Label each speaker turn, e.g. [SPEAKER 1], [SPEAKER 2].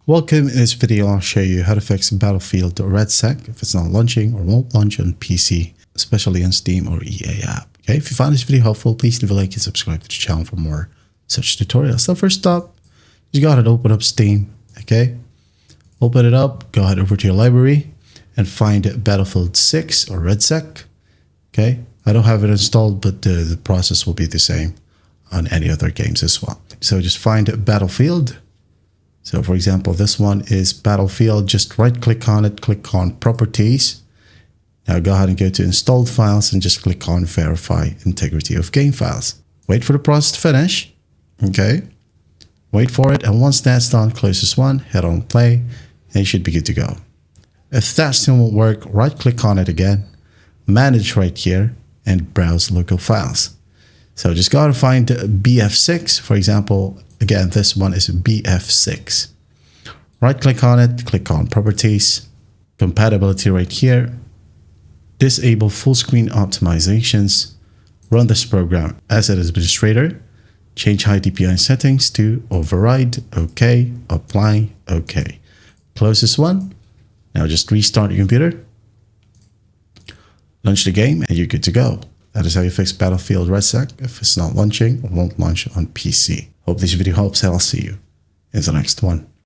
[SPEAKER 1] Welcome. In this video, I'll show you how to fix Battlefield REDSEC if it's not launching or won't launch on PC, especially on Steam or EA app. Okay, if you found this video helpful, please leave a like and subscribe to the channel for more such tutorials. So first up, you got to open up Steam. Okay, open it up, go ahead over to your library and find Battlefield 6 or REDSEC. Okay, I don't have it installed, but the process will be the same on any other games as well. So just find Battlefield. So for example, this one is Battlefield. Just right click on it, click on Properties. Now go ahead and go to Installed Files and just click on Verify Integrity of Game Files. Wait for the process to finish. Okay. Wait for it. And once that's done, close this one, hit on Play, and you should be good to go. If that still won't work, right click on it again, Manage right here, and Browse Local Files. So just go ahead and find BF6, for example. Again, this one is BF6. Right click on it, click on Properties, Compatibility right here, disable full screen optimizations, run this program as an administrator, change high DPI settings to override, OK, apply, OK. Close this one. Now just restart your computer, launch the game, and you're good to go. That is how you fix Battlefield REDSEC if it's not launching or won't launch on PC. Hope this video helps, and I'll see you in the next one.